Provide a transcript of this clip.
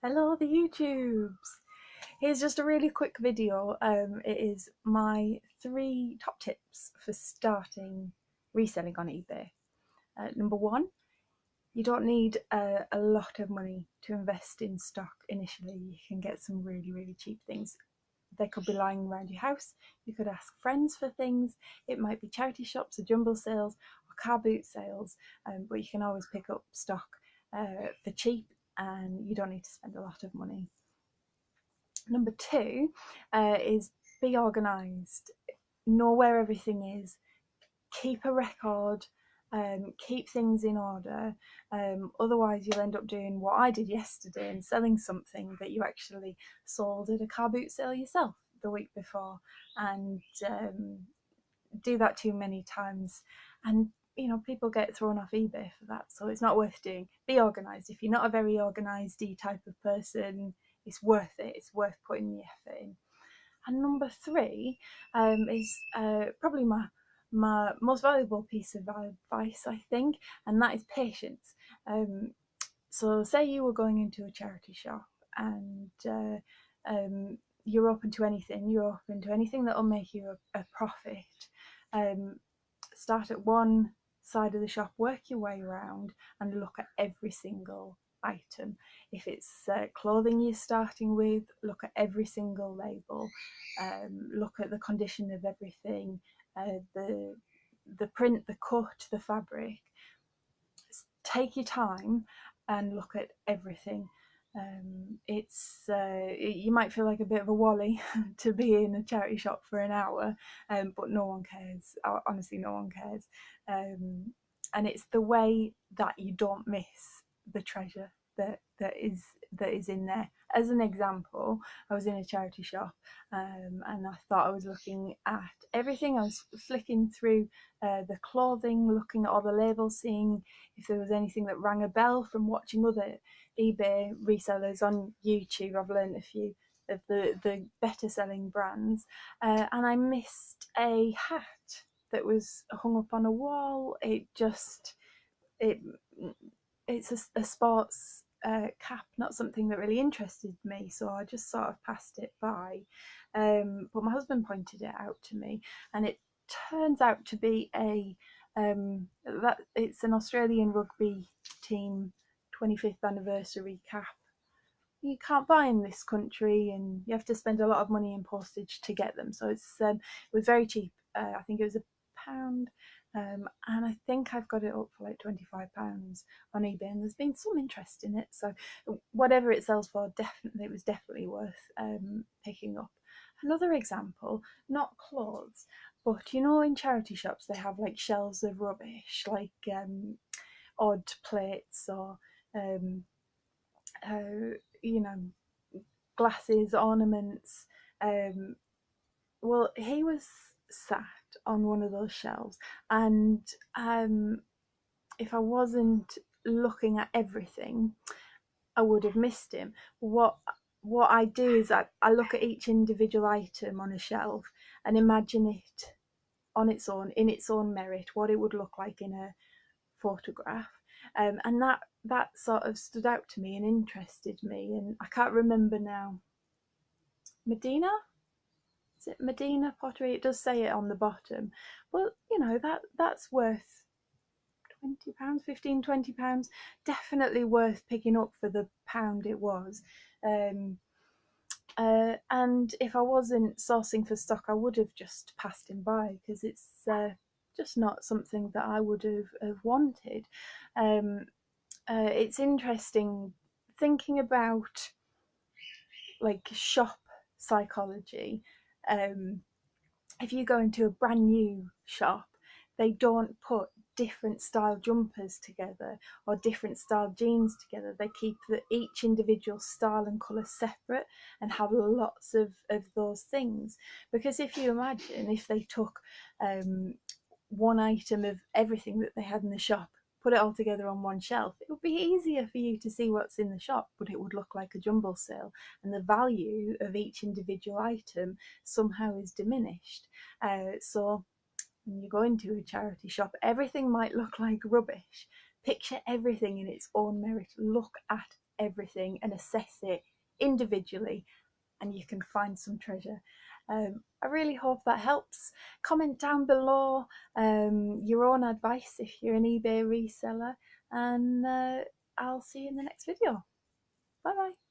Hello, the YouTubes! Here's just a really quick video. It is my 3 top tips for starting reselling on eBay. Number 1, you don't need a lot of money to invest in stock initially. You can get some really cheap things. They could be lying around your house. You could ask friends for things. It might be charity shops or jumble sales or car boot sales, but you can always pick up stock for cheap and you don't need to spend a lot of money. Number 2 is be organised. Know where everything is. Keep a record. Keep things in order. Otherwise, you'll end up doing what I did yesterday and selling something that you actually sold at a car boot sale yourself the week before, and do that too many times. And people get thrown off eBay for that, so it's not worth doing. Be organised. If you're not a very organised type of person, it's worth it. It's worth putting the effort in. And number 3 is probably my most valuable piece of advice, I think, and that is patience. So say you were going into a charity shop and you're open to anything. You're open to anything that will make you a profit. Start at one side of the shop, work your way around, and look at every single item. If it's clothing you're starting with, look at every single label. Look at the condition of everything, the print, the cut, the fabric. Take your time and look at everything. You might feel like a bit of a wally to be in a charity shop for an hour, but no one cares. Honestly, no one cares. And it's the way that you don't miss the treasure that is in there. As an example, I was in a charity shop, and I thought I was looking at everything. I was flicking through the clothing, looking at all the labels, seeing if there was anything that rang a bell from watching other eBay resellers on YouTube. I've learned a few of the better selling brands, and I missed a hat that was hung up on a wall. It's a sports cap, not something that really interested me, so I just sort of passed it by. But my husband pointed it out to me, and it turns out to be it's an Australian rugby team 25th anniversary cap. You can't buy in this country, and you have to spend a lot of money in postage to get them. So it was very cheap. I think it was £1, and I think I've got it up for like £25 on eBay, and there's been some interest in it. So whatever it sells for, it was definitely worth picking up. Another example, not clothes, but in charity shops they have like shelves of rubbish, like odd plates or uh, you know glasses, ornaments. Well, he was sat on one of those shelves, and if I wasn't looking at everything, I would have missed him. What I do is I look at each individual item on a shelf and imagine it on its own, in its own merit, what it would look like in a photograph. And that sort of stood out to me and interested me. And I can't remember now. Medina? Is it Medina pottery? It does say it on the bottom. Well, that's worth £20, 15, £20. Definitely worth picking up for the pound it was. And if I wasn't sourcing for stock, I would have just passed him by, because it's just not something that I would have wanted. It's interesting thinking about like shop psychology. If you go into a brand new shop, they don't put different style jumpers together or different style jeans together. They keep each individual style and colour separate and have lots of those things. Because if you imagine if they took one item of everything that they had in the shop, put it all together on one shelf, it would be easier for you to see what's in the shop, but it would look like a jumble sale, and the value of each individual item somehow is diminished. So when you go into a charity shop, everything might look like rubbish. Picture everything in its own merit. Look at everything and assess it individually, and you can find some treasure. I really hope that helps. Comment down below your own advice if you're an eBay reseller, and I'll see you in the next video. Bye bye.